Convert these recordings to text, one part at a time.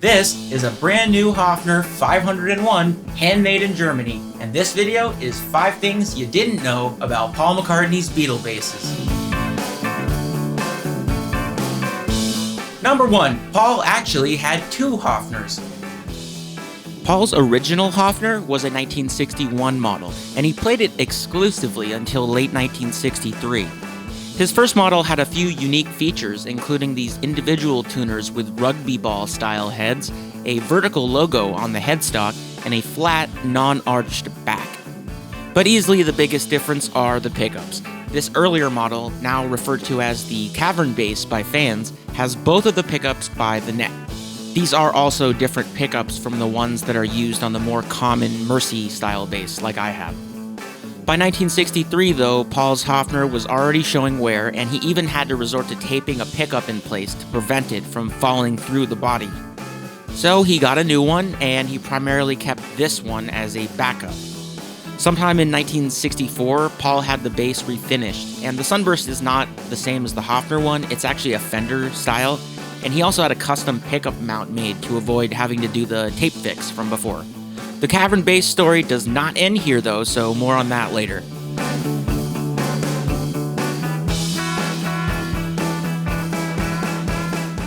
This is a brand new Hofner 501 handmade in Germany, and this video is 5 things you didn't know about Paul McCartney's Beatle basses. Number 1. Paul actually had 2 Hofners. Paul's original Hofner was a 1961 model, and he played it exclusively until late 1963. His first model had a few unique features, including these individual tuners with rugby ball style heads, a vertical logo on the headstock, and a flat, non-arched back. But easily the biggest difference are the pickups. This earlier model, now referred to as the cavern bass by fans, has both of the pickups by the neck. These are also different pickups from the ones that are used on the more common Mersey style bass like I have. By 1963, though, Paul's Hofner was already showing wear, and he even had to resort to taping a pickup in place to prevent it from falling through the body. So he got a new one, and he primarily kept this one as a backup. Sometime in 1964, Paul had the bass refinished, and the Sunburst is not the same as the Hofner one, it's actually a Fender style, and he also had a custom pickup mount made to avoid having to do the tape fix from before. The cavern bass story does not end here though, so more on that later.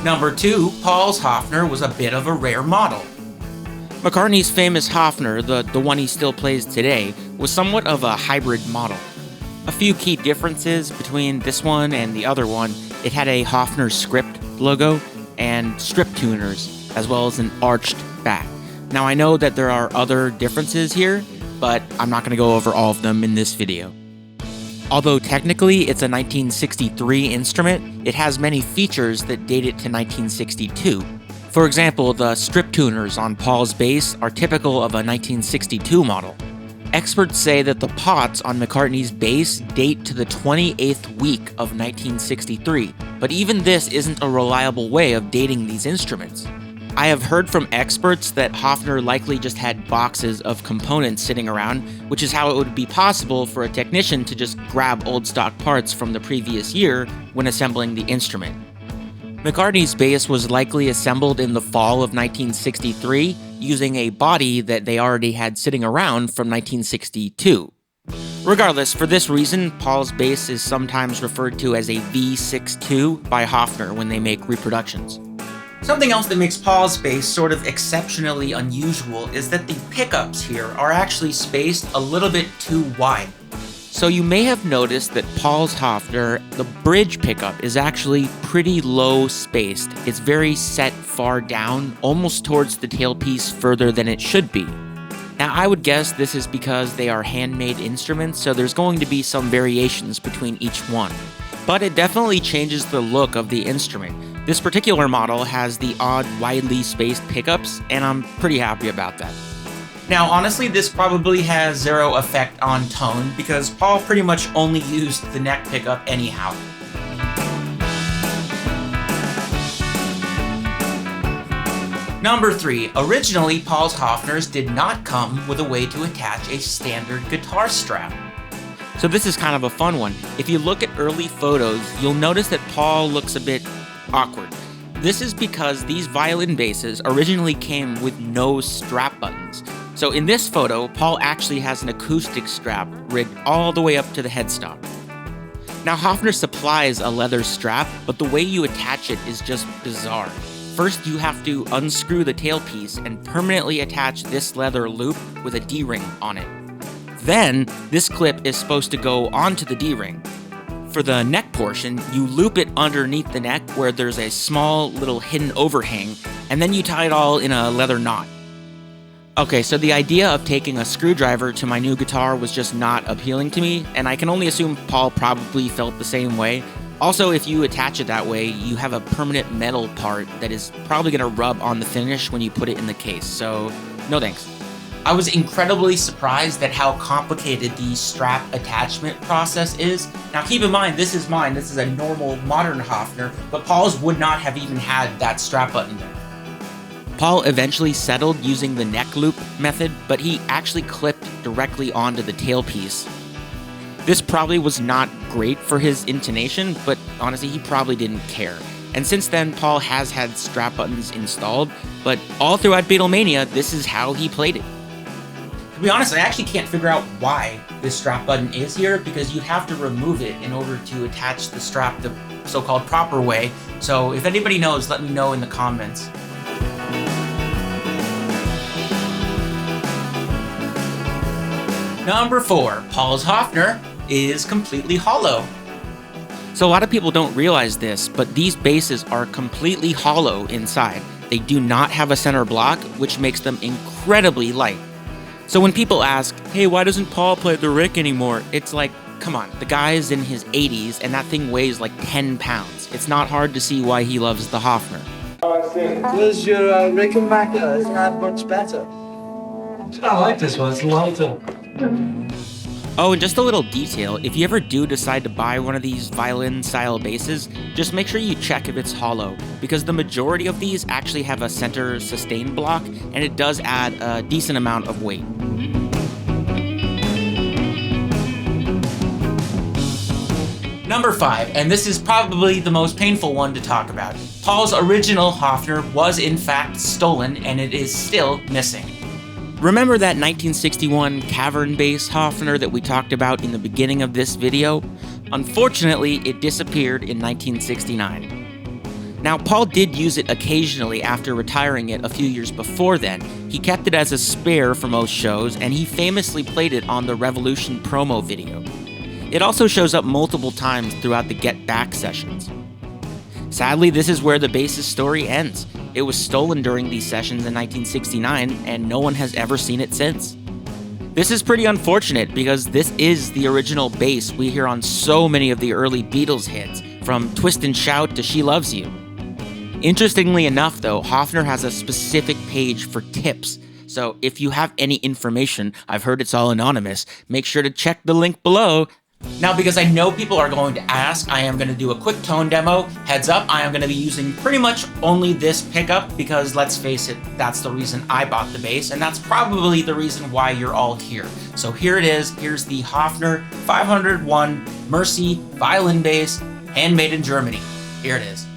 Number 2, Paul's Hofner was a bit of a rare model. McCartney's famous Hofner, the one he still plays today, was somewhat of a hybrid model. A few key differences between this one and the other one: it had a Hofner script logo and strip tuners, as well as an arched back. Now I know that there are other differences here, but I'm not going to go over all of them in this video. Although technically it's a 1963 instrument, it has many features that date it to 1962. For example, the strip tuners on Paul's bass are typical of a 1962 model. Experts say that the pots on McCartney's bass date to the 28th week of 1963, but even this isn't a reliable way of dating these instruments. I have heard from experts that Hofner likely just had boxes of components sitting around, which is how it would be possible for a technician to just grab old stock parts from the previous year when assembling the instrument. McCartney's bass was likely assembled in the fall of 1963 using a body that they already had sitting around from 1962. Regardless, for this reason, Paul's bass is sometimes referred to as a V62 by Hofner when they make reproductions. Something else that makes Paul's bass sort of exceptionally unusual is that the pickups here are actually spaced a little bit too wide. So you may have noticed that Paul's Hofner, the bridge pickup, is actually pretty low spaced. It's very set far down, almost towards the tailpiece further than it should be. Now I would guess this is because they are handmade instruments, so there's going to be some variations between each one. But it definitely changes the look of the instrument. This particular model has the odd, widely spaced pickups, and I'm pretty happy about that. Now, honestly, this probably has zero effect on tone, because Paul pretty much only used the neck pickup anyhow. Number 3. Originally, Paul's Hofners did not come with a way to attach a standard guitar strap. So this is kind of a fun one. If you look at early photos, you'll notice that Paul looks a bit awkward. This is because these violin basses originally came with no strap buttons. So in this photo, Paul actually has an acoustic strap rigged all the way up to the headstock. Now Hofner supplies a leather strap, but the way you attach it is just bizarre. First, you have to unscrew the tailpiece and permanently attach this leather loop with a D-ring on it. Then, this clip is supposed to go onto the D-ring. For the neck portion, you loop it underneath the neck where there's a small little hidden overhang, and then you tie it all in a leather knot. Okay, so the idea of taking a screwdriver to my new guitar was just not appealing to me, and I can only assume Paul probably felt the same way. Also, if you attach it that way, you have a permanent metal part that is probably going to rub on the finish when you put it in the case, so no thanks. I was incredibly surprised at how complicated the strap attachment process is. Now keep in mind, this is mine, this is a normal modern Hofner, but Paul's would not have even had that strap button there. Paul eventually settled using the neck loop method, but he actually clipped directly onto the tailpiece. This probably was not great for his intonation, but honestly, he probably didn't care. And since then, Paul has had strap buttons installed, but all throughout Beatlemania, this is how he played it. To be honest, I actually can't figure out why this strap button is here, because you have to remove it in order to attach the strap the so-called proper way. So if anybody knows, let me know in the comments. Number 4, Paul's Hofner is completely hollow. So a lot of people don't realize this, but these basses are completely hollow inside. They do not have a center block, which makes them incredibly light. So when people ask, hey, why doesn't Paul play the Rick anymore? It's like, come on, the guy is in his 80s and that thing weighs like 10 pounds. It's not hard to see why he loves the Hofner. Because your Rickenbacker is not much better. I like this one, it's lighter. Oh, and just a little detail, if you ever do decide to buy one of these violin-style basses, just make sure you check if it's hollow, because the majority of these actually have a center sustain block, and it does add a decent amount of weight. Number 5, and this is probably the most painful one to talk about. Paul's original Hofner was in fact stolen, and it is still missing. Remember that 1961 cavern bass Hofner that we talked about in the beginning of this video? Unfortunately, it disappeared in 1969. Now, Paul did use it occasionally after retiring it a few years before then. He kept it as a spare for most shows, and he famously played it on the Revolution promo video. It also shows up multiple times throughout the Get Back sessions. Sadly, this is where the bass's story ends. It was stolen during these sessions in 1969, and no one has ever seen it since. This is pretty unfortunate because this is the original bass we hear on so many of the early Beatles hits, from Twist and Shout to She Loves You. Interestingly enough though, Hofner has a specific page for tips, so if you have any information, I've heard it's all anonymous, make sure to check the link below. Now, because I know people are going to ask, I am going to do a quick tone demo. Heads up, I am going to be using pretty much only this pickup because, let's face it, that's the reason I bought the bass, and that's probably the reason why you're all here. So here it is. Here's the Hofner 501 Mersey violin bass, handmade in Germany. Here it is.